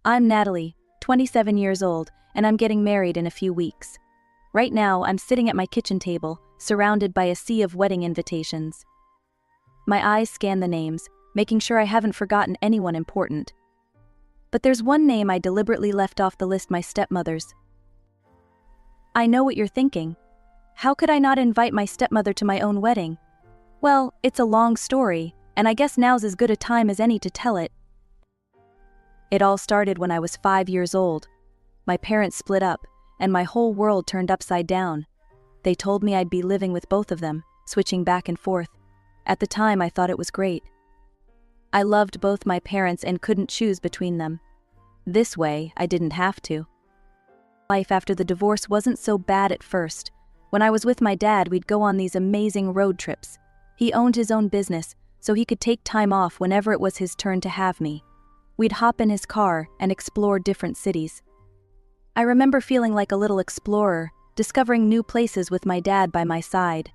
I'm Natalie, 27 years old, and I'm getting married in a few weeks. Right now, I'm sitting at my kitchen table, surrounded by a sea of wedding invitations. My eyes scan the names, making sure I haven't forgotten anyone important. But there's one name I deliberately left off the list: my stepmother's. I know what you're thinking. How could I not invite my stepmother to my own wedding? Well, it's a long story, and I guess now's as good a time as any to tell it. It all started when I was 5 years old. My parents split up, and my whole world turned upside down. They told me I'd be living with both of them, switching back and forth. At the time, I thought it was great. I loved both my parents and couldn't choose between them. This way, I didn't have to. Life after the divorce wasn't so bad at first. When I was with my dad, we'd go on these amazing road trips. He owned his own business, so he could take time off whenever it was his turn to have me. We'd hop in his car and explore different cities. I remember feeling like a little explorer, discovering new places with my dad by my side.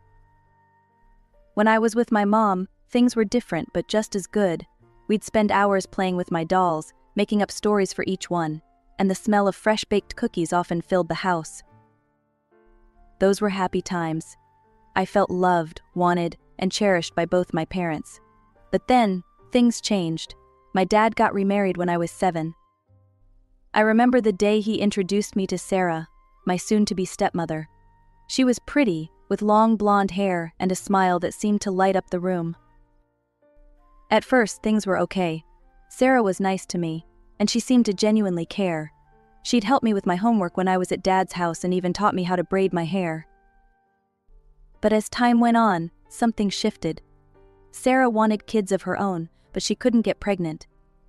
When I was with my mom, things were different but just as good. We'd spend hours playing with my dolls, making up stories for each one, and the smell of fresh-baked cookies often filled the house. Those were happy times. I felt loved, wanted, and cherished by both my parents. But then, things changed. My dad got remarried when I was 7. I remember the day he introduced me to Sarah, my soon-to-be stepmother. She was pretty, with long blonde hair and a smile that seemed to light up the room. At first, things were okay. Sarah was nice to me, and she seemed to genuinely care. She'd help me with my homework when I was at Dad's house and even taught me how to braid my hair. But as time went on, something shifted. Sarah wanted kids of her own, but she couldn't get pregnant.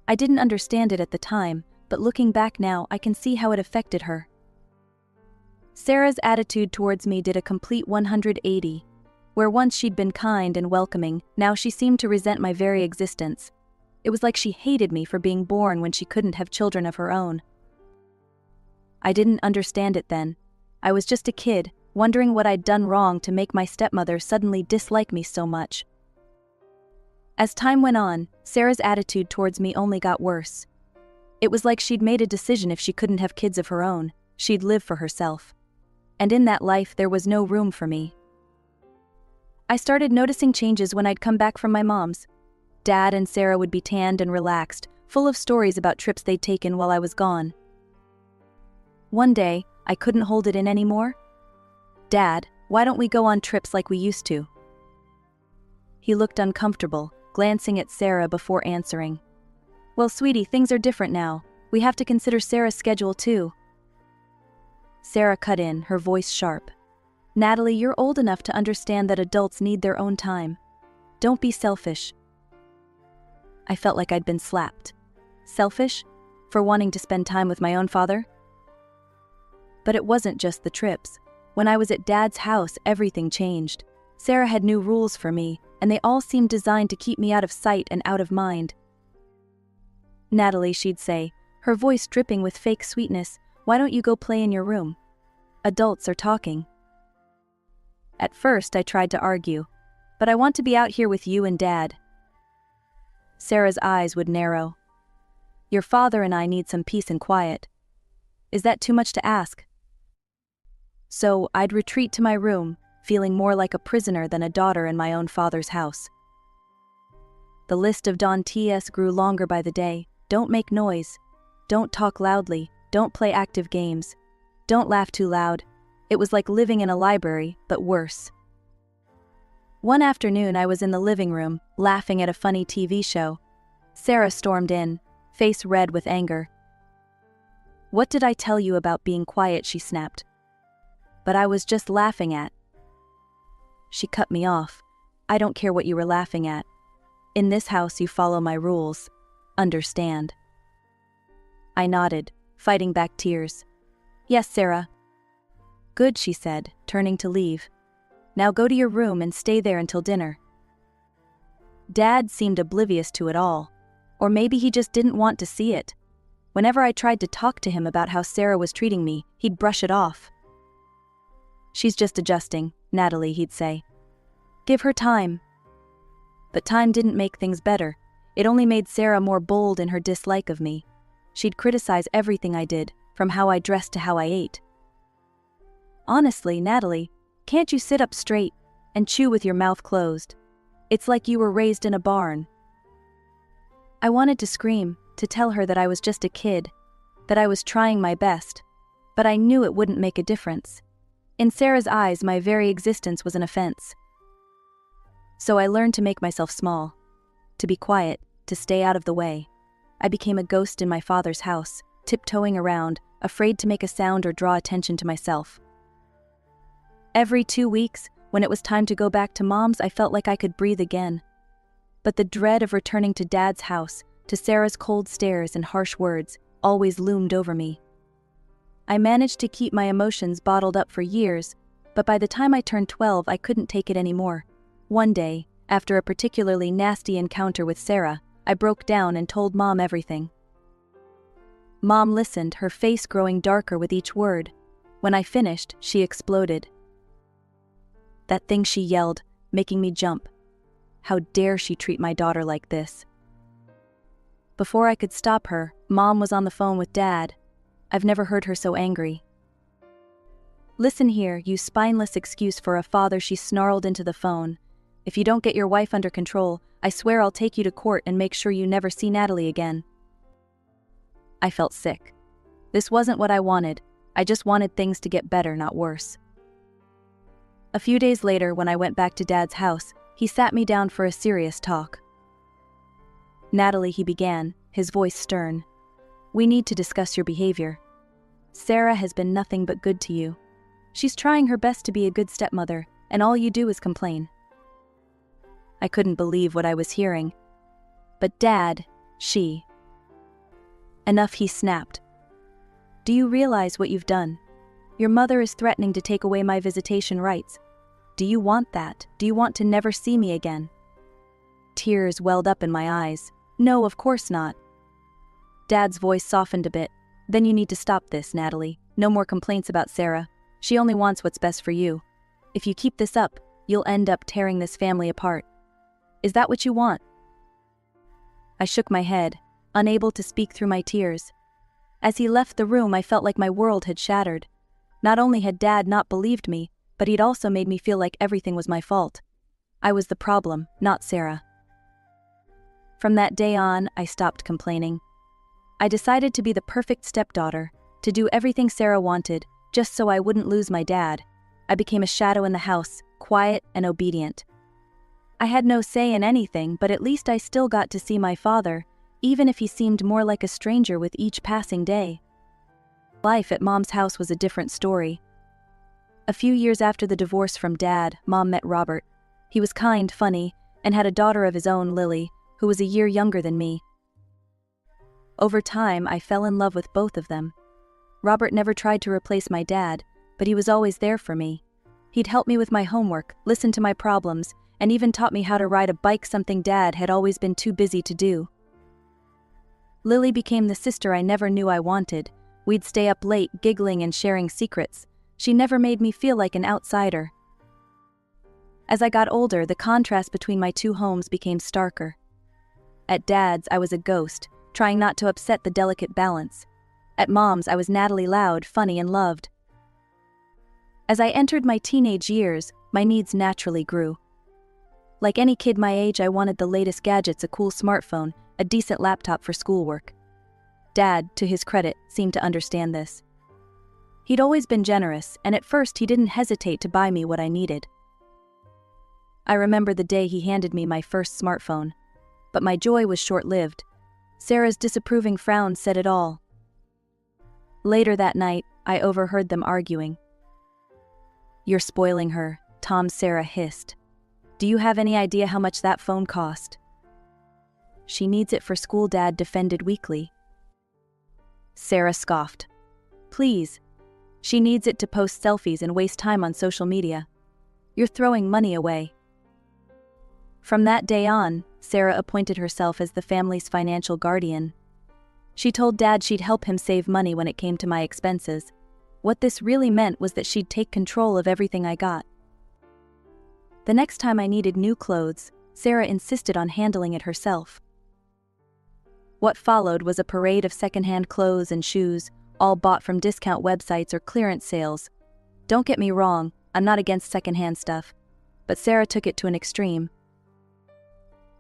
I didn't understand it at the time, but looking back now, I can see how it affected her. Sarah's attitude towards me did a complete 180. Where once she'd been kind and welcoming, now she seemed to resent my very existence. It was like she hated me for being born when she couldn't have children of her own. I didn't understand it then. I was just a kid, wondering what I'd done wrong to make my stepmother suddenly dislike me so much. As time went on, Sarah's attitude towards me only got worse. It was like she'd made a decision: if she couldn't have kids of her own, she'd live for herself. And in that life there was no room for me. I started noticing changes when I'd come back from my mom's. Dad and Sarah would be tanned and relaxed, full of stories about trips they'd taken while I was gone. One day, I couldn't hold it in anymore. "Dad, why don't we go on trips like we used to?" He looked uncomfortable, glancing at Sarah before answering. "Well, sweetie, things are different now. We have to consider Sarah's schedule too." Sarah cut in, her voice sharp. "Natalie, you're old enough to understand that adults need their own time. Don't be selfish." I felt like I'd been slapped. Selfish? For wanting to spend time with my own father? But it wasn't just the trips. When I was at Dad's house, everything changed. Sarah had new rules for me, and they all seemed designed to keep me out of sight and out of mind. "Natalie," she'd say, her voice dripping with fake sweetness, "why don't you go play in your room? Adults are talking." At first, I tried to argue, "But I want to be out here with you and Dad." Sarah's eyes would narrow. "Your father and I need some peace and quiet. Is that too much to ask?" So I'd retreat to my room, feeling more like a prisoner than a daughter in my own father's house. The list of Ts grew longer by the day. Don't make noise. Don't talk loudly. Don't play active games. Don't laugh too loud. It was like living in a library, but worse. One afternoon, I was in the living room, laughing at a funny TV show. Sarah stormed in, face red with anger. "What did I tell you about being quiet?" she snapped. "But I was just laughing at." She cut me off. "I don't care what you were laughing at. In this house, you follow my rules. Understand?" I nodded, fighting back tears. "Yes, Sarah." "Good," she said, turning to leave. "Now go to your room and stay there until dinner." Dad seemed oblivious to it all. Or maybe he just didn't want to see it. Whenever I tried to talk to him about how Sarah was treating me, he'd brush it off. "She's just adjusting, Natalie," he'd say. "Give her time." But time didn't make things better. It only made Sarah more bold in her dislike of me. she'd criticize everything I did, from how I dressed to how I ate. "Honestly, Natalie, can't you sit up straight and chew with your mouth closed? It's like you were raised in a barn." I wanted to scream, to tell her that I was just a kid, that I was trying my best, but I knew it wouldn't make a difference. In Sarah's eyes, my very existence was an offense. So I learned to make myself small, to be quiet, to stay out of the way. I became a ghost in my father's house, tiptoeing around, afraid to make a sound or draw attention to myself. Every 2 weeks, when it was time to go back to Mom's, I felt like I could breathe again. But the dread of returning to Dad's house, to Sarah's cold stares and harsh words, always loomed over me. I managed to keep my emotions bottled up for years, but by the time I turned 12, I couldn't take it anymore. One day, after a particularly nasty encounter with Sarah, I broke down and told Mom everything. Mom listened, her face growing darker with each word. When I finished, she exploded. That thing, she yelled, making me jump. How dare she treat my daughter like this? Before I could stop her, Mom was on the phone with Dad. I've never heard her so angry. "Listen here, you spineless excuse for a father," she snarled into the phone. "If you don't get your wife under control, I swear I'll take you to court and make sure you never see Natalie again." I felt sick. This wasn't what I wanted. I just wanted things to get better, not worse. A few days later, when I went back to Dad's house, he sat me down for a serious talk. "Natalie," he began, his voice stern, "we need to discuss your behavior. Sarah has been nothing but good to you. She's trying her best to be a good stepmother, and all you do is complain." I couldn't believe what I was hearing. "But Dad, she..." "Enough," he snapped. "Do you realize what you've done? Your mother is threatening to take away my visitation rights. Do you want that? Do you want to never see me again?" Tears welled up in my eyes. "No, of course not." Dad's voice softened a bit. "Then you need to stop this, Natalie. No more complaints about Sarah. She only wants what's best for you. If you keep this up, you'll end up tearing this family apart. Is that what you want?" I shook my head, unable to speak through my tears. As he left the room, I felt like my world had shattered. Not only had Dad not believed me, but he'd also made me feel like everything was my fault. I was the problem, not Sarah. From that day on, I stopped complaining. I decided to be the perfect stepdaughter, to do everything Sarah wanted, just so I wouldn't lose my dad. I became a shadow in the house, quiet and obedient. I had no say in anything, but at least I still got to see my father, even if he seemed more like a stranger with each passing day. Life at Mom's house was a different story. A few years after the divorce from Dad, Mom met Robert. He was kind, funny, and had a daughter of his own, Lily, who was a year younger than me. Over time, I fell in love with both of them. Robert never tried to replace my dad, but he was always there for me. He'd help me with my homework, listen to my problems, and even taught me how to ride a bike, something Dad had always been too busy to do. Lily became the sister I never knew I wanted. We'd stay up late, giggling and sharing secrets. She never made me feel like an outsider. As I got older, the contrast between my two homes became starker. At Dad's, I was a ghost, trying not to upset the delicate balance. At Mom's, I was Natalie, loud, funny, and loved. As I entered my teenage years, my needs naturally grew. Like any kid my age, I wanted the latest gadgets, a cool smartphone, a decent laptop for schoolwork. Dad, to his credit, seemed to understand this. He'd always been generous, and at first he didn't hesitate to buy me what I needed. I remember the day he handed me my first smartphone. But my joy was short-lived. Sarah's disapproving frown said it all. Later that night, I overheard them arguing. "You're spoiling her," Tom Sarah hissed. "Do you have any idea how much that phone cost?" "She needs it for school," Dad defended weakly. Sarah scoffed. "Please. She needs it to post selfies and waste time on social media. You're throwing money away." From that day on, Sarah appointed herself as the family's financial guardian. She told Dad she'd help him save money when it came to my expenses. What this really meant was that she'd take control of everything I got. The next time I needed new clothes, Sarah insisted on handling it herself. What followed was a parade of secondhand clothes and shoes, all bought from discount websites or clearance sales. Don't get me wrong, I'm not against secondhand stuff, but Sarah took it to an extreme.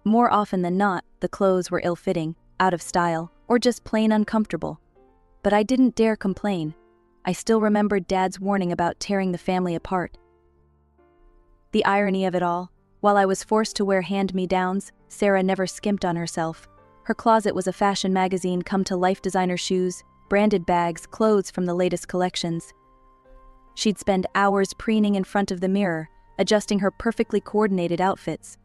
More often than not, the clothes were ill-fitting, out of style, or just plain uncomfortable. But I didn't dare complain. I still remembered Dad's warning about tearing the family apart. The irony of it all, while I was forced to wear hand-me-downs, Sarah never skimped on herself. Her closet was a fashion magazine come-to-life, designer shoes, branded bags, clothes from the latest collections. She'd spend hours preening in front of the mirror, adjusting her perfectly coordinated outfits.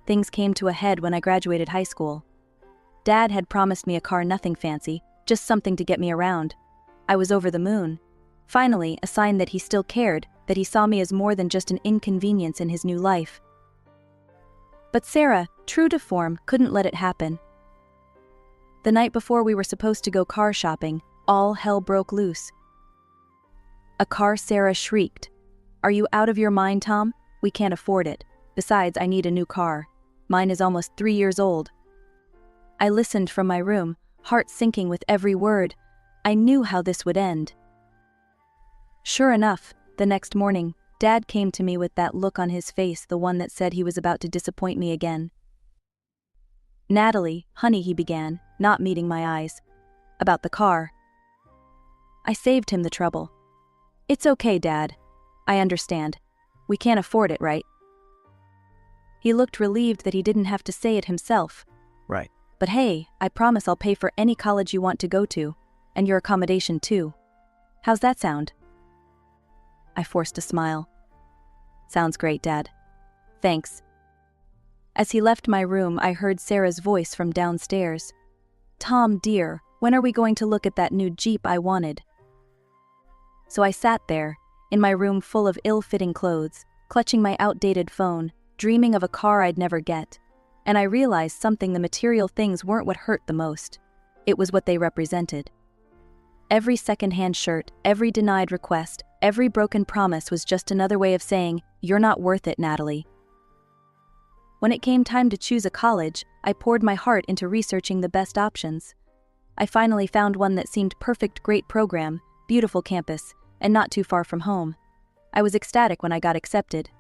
Things came to a head when I graduated high school. Dad had promised me a car, nothing fancy, just something to get me around. I was over the moon. Finally, a sign that he still cared, that he saw me as more than just an inconvenience in his new life. But Sarah, true to form, couldn't let it happen. The night before we were supposed to go car shopping, all hell broke loose. A car, Sarah shrieked. "Are you out of your mind, Tom? We can't afford it. Besides, I need a new car. Mine is almost 3 years old." I listened from my room, heart sinking with every word. I knew how this would end. Sure enough, the next morning, Dad came to me with that look on his face, the one that said he was about to disappoint me again. "Natalie, honey," he began, not meeting my eyes. "About the car." I saved him the trouble. "It's okay, Dad. I understand. We can't afford it, right?" He looked relieved that he didn't have to say it himself. Right. "But hey, I promise I'll pay for any college you want to go to, and your accommodation too. How's that sound?" I forced a smile. "Sounds great, Dad. Thanks." As he left my room, I heard Sarah's voice from downstairs. "Tom, dear, when are we going to look at that new Jeep I wanted?" So I sat there, in my room full of ill-fitting clothes, clutching my outdated phone, dreaming of a car I'd never get. And I realized something: the material things weren't what hurt the most. It was what they represented. Every second-hand shirt, every denied request, every broken promise was just another way of saying, "You're not worth it, Natalie." When it came time to choose a college, I poured my heart into researching the best options. I finally found one that seemed perfect: great program, beautiful campus, and not too far from home. I was ecstatic when I got accepted.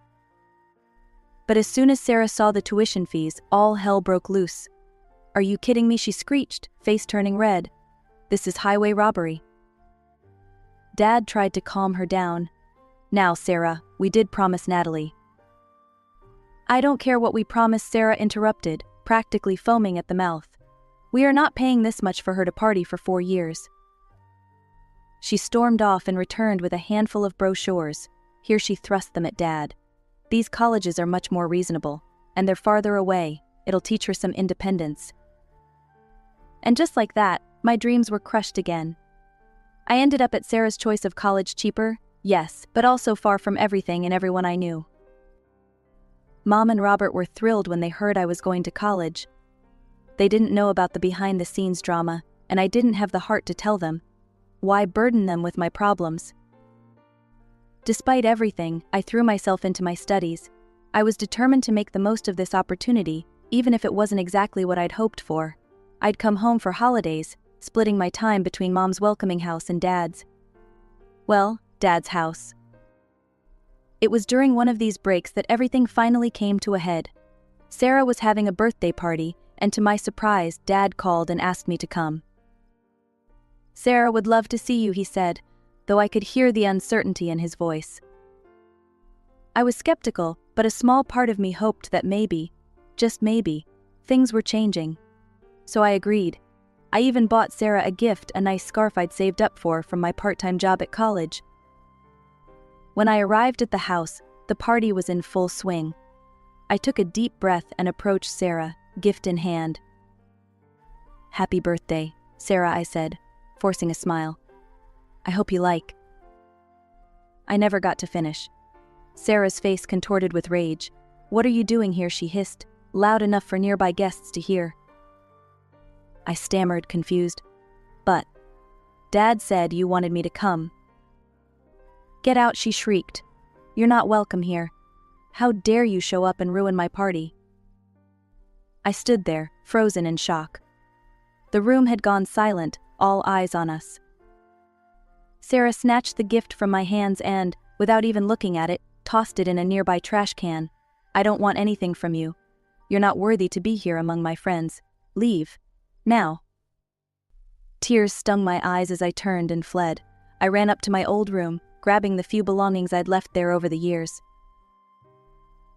But as soon as Sarah saw the tuition fees, all hell broke loose. "Are you kidding me?" she screeched, face turning red. "This is highway robbery." Dad tried to calm her down. "Now, Sarah, we did promise Natalie." "I don't care what we promised," Sarah interrupted, practically foaming at the mouth. "We are not paying this much for her to party for 4 years. She stormed off and returned with a handful of brochures. Here she thrust them at Dad. "These colleges are much more reasonable, and they're farther away. It'll teach her some independence." And just like that, my dreams were crushed again. I ended up at Sarah's choice of college, cheaper, yes, but also far from everything and everyone I knew. Mom and Robert were thrilled when they heard I was going to college. They didn't know about the behind-the-scenes drama, and I didn't have the heart to tell them. Why burden them with my problems? Despite everything, I threw myself into my studies. I was determined to make the most of this opportunity, even if it wasn't exactly what I'd hoped for. I'd come home for holidays, splitting my time between Mom's welcoming house and Dad's. Well, Dad's house. It was during one of these breaks that everything finally came to a head. Sarah was having a birthday party, and to my surprise, Dad called and asked me to come. "Sarah would love to see you," he said, though I could hear the uncertainty in his voice. I was skeptical, but a small part of me hoped that maybe, just maybe, things were changing. So I agreed. I even bought Sarah a gift, a nice scarf I'd saved up for from my part-time job at college. When I arrived at the house, the party was in full swing. I took a deep breath and approached Sarah, gift in hand. "Happy birthday, Sarah," I said, forcing a smile. "I hope you like." I never got to finish. Sarah's face contorted with rage. "What are you doing here?" she hissed, loud enough for nearby guests to hear. I stammered, confused. "But Dad said you wanted me to come." "Get out," she shrieked. "You're not welcome here. How dare you show up and ruin my party?" I stood there, frozen in shock. The room had gone silent, all eyes on us. Sarah snatched the gift from my hands and, without even looking at it, tossed it in a nearby trash can. "I don't want anything from you. You're not worthy to be here among my friends. Leave. Now." Tears stung my eyes as I turned and fled. I ran up to my old room, grabbing the few belongings I'd left there over the years.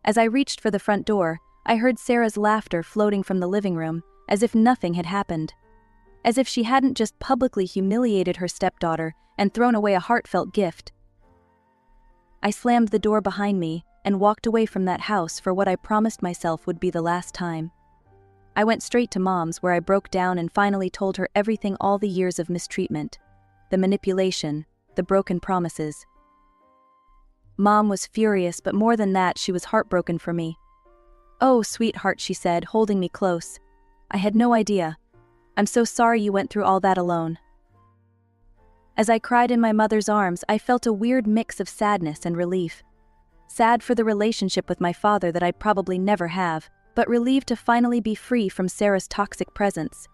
As I reached for the front door, I heard Sarah's laughter floating from the living room, as if nothing had happened. As if she hadn't just publicly humiliated her stepdaughter and thrown away a heartfelt gift. I slammed the door behind me and walked away from that house for what I promised myself would be the last time. I went straight to Mom's, where I broke down and finally told her everything, all the years of mistreatment, the manipulation, the broken promises. Mom was furious, but more than that, she was heartbroken for me. "Oh, sweetheart," she said, holding me close. "I had no idea. I'm so sorry you went through all that alone." As I cried in my mother's arms, I felt a weird mix of sadness and relief. Sad for the relationship with my father that I'd probably never have, but relieved to finally be free from Sarah's toxic presence.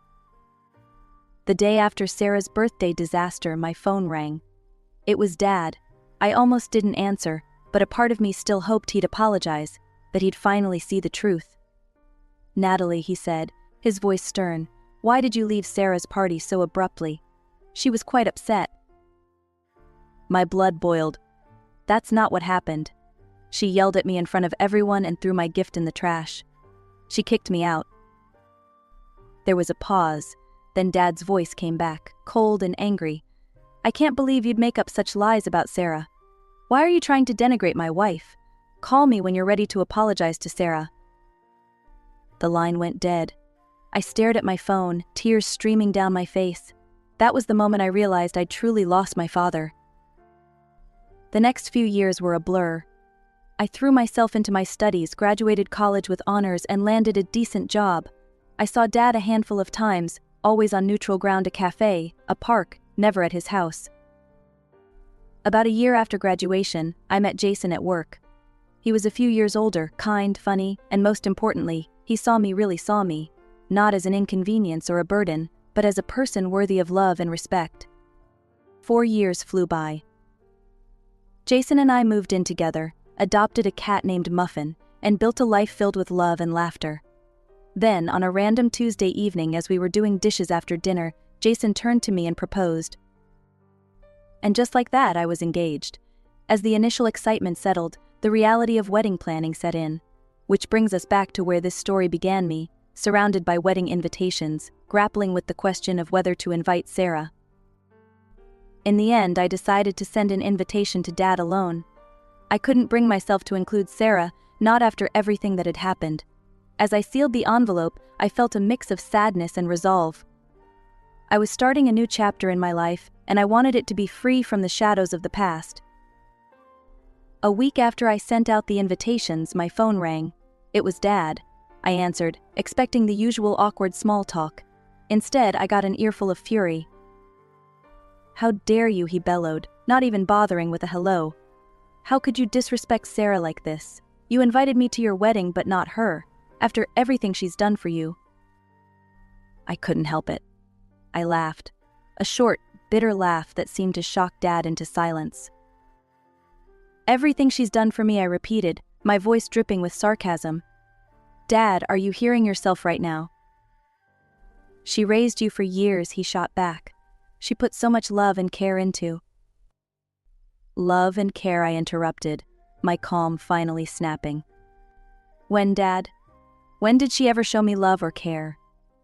The day after Sarah's birthday disaster, my phone rang. It was Dad. I almost didn't answer, but a part of me still hoped he'd apologize, that he'd finally see the truth. "Natalie," he said, his voice stern, "why did you leave Sarah's party so abruptly? She was quite upset." My blood boiled. "That's not what happened." She yelled at me in front of everyone and threw my gift in the trash. She kicked me out. There was a pause, then Dad's voice came back, cold and angry. "I can't believe you'd make up such lies about Sarah. Why are you trying to denigrate my wife? Call me when you're ready to apologize to Sarah." The line went dead. I stared at my phone, tears streaming down my face. That was the moment I realized I'd truly lost my father. The next few years were a blur. I threw myself into my studies, graduated college with honors, and landed a decent job. I saw Dad a handful of times, always on neutral ground, a cafe, a park, never at his house. About a year after graduation, I met Jason at work. He was a few years older, kind, funny, and most importantly, he really saw me, not as an inconvenience or a burden, but as a person worthy of love and respect. 4 years flew by. Jason and I moved in together, adopted a cat named Muffin, and built a life filled with love and laughter. Then, on a random Tuesday evening as we were doing dishes after dinner, Jason turned to me and proposed. And just like that, I was engaged. As the initial excitement settled, the reality of wedding planning set in. Which brings us back to where this story began, me, surrounded by wedding invitations, grappling with the question of whether to invite Sarah. In the end, I decided to send an invitation to Dad alone. I couldn't bring myself to include Sarah, not after everything that had happened. As I sealed the envelope, I felt a mix of sadness and resolve. I was starting a new chapter in my life, and I wanted it to be free from the shadows of the past. A week after I sent out the invitations, my phone rang. It was Dad. I answered, expecting the usual awkward small talk. Instead, I got an earful of fury. "How dare you," he bellowed, not even bothering with a hello. "How could you disrespect Sarah like this? You invited me to your wedding, but not her, after everything she's done for you." I couldn't help it. I laughed. A short, bitter laugh that seemed to shock Dad into silence. "Everything she's done for me," I repeated, my voice dripping with sarcasm. "Dad, are you hearing yourself right now?" "She raised you for years," he shot back. "She put so much love and care into." "Love and care," I interrupted, my calm finally snapping. "When, Dad? When did she ever show me love or care?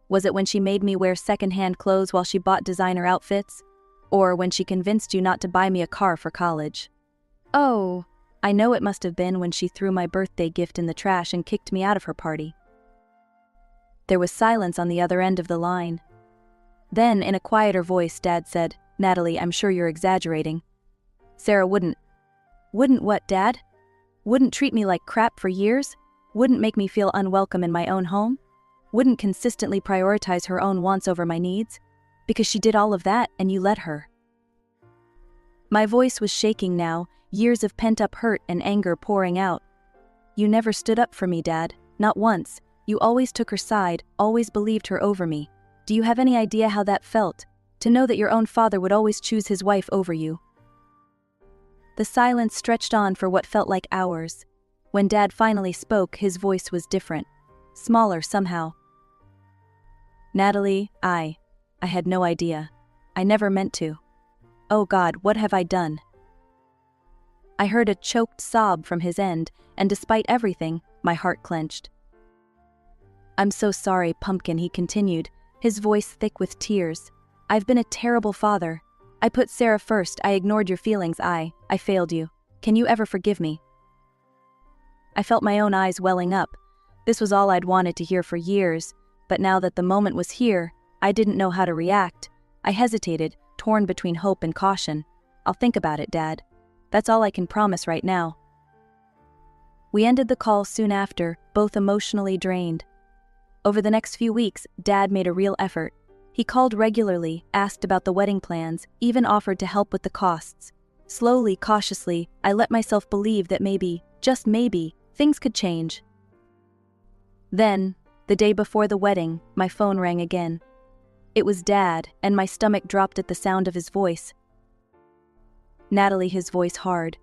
Was it when she made me wear second-hand clothes while she bought designer outfits? Or when she convinced you not to buy me a car for college? Oh, I know it must have been when she threw my birthday gift in the trash and kicked me out of her party." There was silence on the other end of the line. Then, in a quieter voice, Dad said, "Natalie, I'm sure you're exaggerating. Sarah wouldn't." "Wouldn't what, Dad? Wouldn't treat me like crap for years? Wouldn't make me feel unwelcome in my own home? Wouldn't consistently prioritize her own wants over my needs? Because she did all of that and you let her." My voice was shaking now, years of pent-up hurt and anger pouring out. "You never stood up for me, Dad, not once. You always took her side, always believed her over me. Do you have any idea how that felt? To know that your own father would always choose his wife over you." The silence stretched on for what felt like hours. When Dad finally spoke, his voice was different. Smaller somehow. "Natalie, I had no idea. I never meant to. Oh God, what have I done?" I heard a choked sob from his end, and despite everything, my heart clenched. "I'm so sorry, Pumpkin," he continued, his voice thick with tears. "I've been a terrible father. I put Sarah first, I ignored your feelings, I failed you. Can you ever forgive me?" I felt my own eyes welling up. This was all I'd wanted to hear for years, but now that the moment was here, I didn't know how to react. I hesitated, torn between hope and caution. "I'll think about it, Dad. That's all I can promise right now." We ended the call soon after, both emotionally drained. Over the next few weeks, Dad made a real effort. He called regularly, asked about the wedding plans, even offered to help with the costs. Slowly, cautiously, I let myself believe that maybe, just maybe, things could change. Then, the day before the wedding, my phone rang again. It was Dad, and my stomach dropped at the sound of his voice. "Natalie," his voice hard.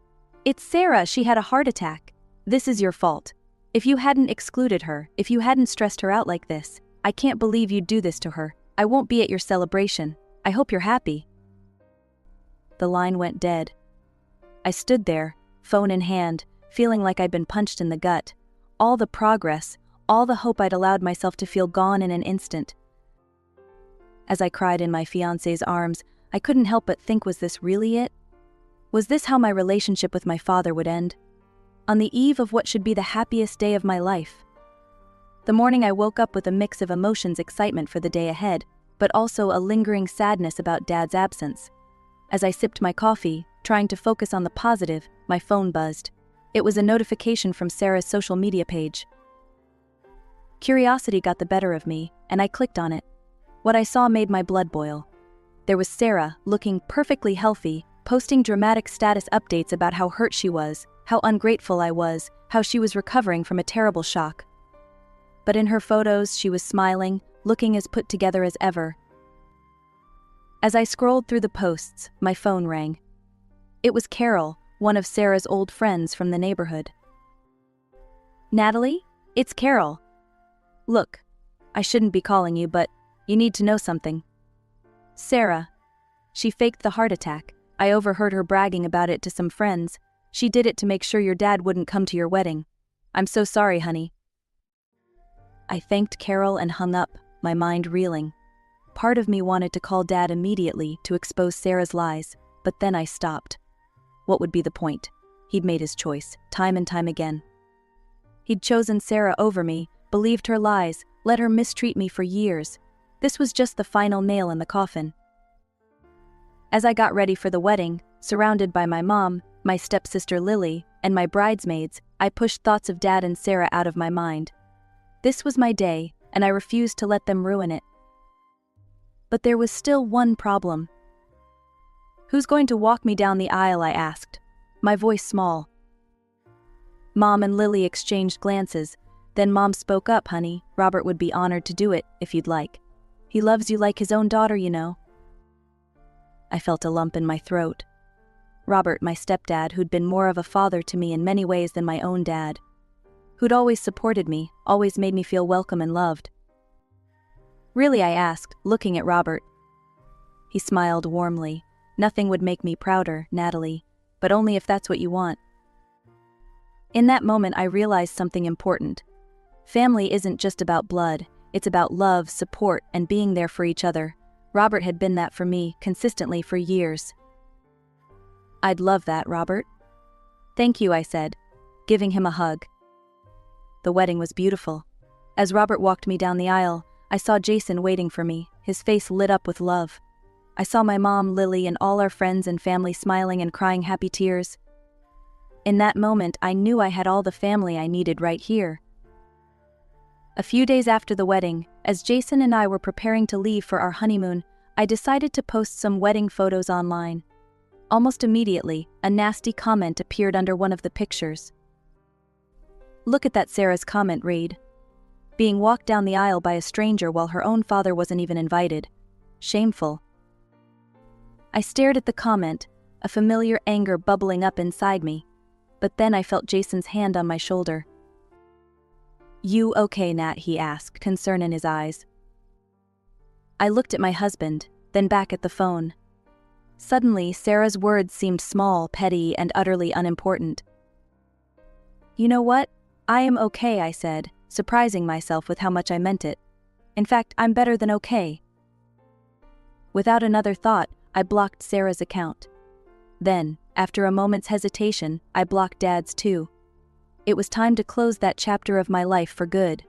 "It's Sarah, she had a heart attack. This is your fault. If you hadn't excluded her, if you hadn't stressed her out like this, I can't believe you'd do this to her. I won't be at your celebration. I hope you're happy." The line went dead. I stood there, phone in hand, feeling like I'd been punched in the gut. All the progress, all the hope I'd allowed myself to feel gone in an instant. As I cried in my fiancé's arms, I couldn't help but think, was this really it? Was this how my relationship with my father would end? On the eve of what should be the happiest day of my life. The morning I woke up with a mix of emotions, excitement for the day ahead, but also a lingering sadness about Dad's absence. As I sipped my coffee, trying to focus on the positive, my phone buzzed. It was a notification from Sarah's social media page. Curiosity got the better of me, and I clicked on it. What I saw made my blood boil. There was Sarah, looking perfectly healthy, posting dramatic status updates about how hurt she was, how ungrateful I was, how she was recovering from a terrible shock. But in her photos, she was smiling, looking as put together as ever. As I scrolled through the posts, my phone rang. It was Carol, one of Sarah's old friends from the neighborhood. "Natalie, it's Carol. Look, I shouldn't be calling you, but you need to know something. Sarah. She faked the heart attack. I overheard her bragging about it to some friends. She did it to make sure your dad wouldn't come to your wedding. I'm so sorry, honey." I thanked Carol and hung up, my mind reeling. Part of me wanted to call Dad immediately to expose Sarah's lies, but then I stopped. What would be the point? He'd made his choice, time and time again. He'd chosen Sarah over me, believed her lies, let her mistreat me for years. This was just the final nail in the coffin. As I got ready for the wedding, surrounded by my mom, my stepsister Lily, and my bridesmaids, I pushed thoughts of Dad and Sarah out of my mind. This was my day, and I refused to let them ruin it. But there was still one problem. "Who's going to walk me down the aisle?" I asked, my voice small. Mom and Lily exchanged glances. Then Mom spoke up, "Honey, Robert would be honored to do it, if you'd like. He loves you like his own daughter, you know." I felt a lump in my throat. Robert, my stepdad, who'd been more of a father to me in many ways than my own dad. Who'd always supported me, always made me feel welcome and loved. "Really?" I asked, looking at Robert. He smiled warmly. "Nothing would make me prouder, Natalie, but only if that's what you want." In that moment I realized something important. Family isn't just about blood, it's about love, support, and being there for each other. Robert had been that for me, consistently for years. "I'd love that, Robert." "Thank you," I said, giving him a hug. The wedding was beautiful. As Robert walked me down the aisle, I saw Jason waiting for me, his face lit up with love. I saw my mom, Lily, and all our friends and family smiling and crying happy tears. In that moment, I knew I had all the family I needed right here. A few days after the wedding, as Jason and I were preparing to leave for our honeymoon, I decided to post some wedding photos online. Almost immediately, a nasty comment appeared under one of the pictures. "Look at that," Sarah's comment read. being walked down the aisle by a stranger while her own father wasn't even invited. Shameful. I stared at the comment, a familiar anger bubbling up inside me, but then I felt Jason's hand on my shoulder. "You okay, Nat?" he asked, concern in his eyes. I looked at my husband, then back at the phone. Suddenly, Sarah's words seemed small, petty, and utterly unimportant. "You know what? I am okay," I said, surprising myself with how much I meant it. "In fact, I'm better than okay." Without another thought, I blocked Sarah's account. Then, after a moment's hesitation, I blocked Dad's too. It was time to close that chapter of my life for good.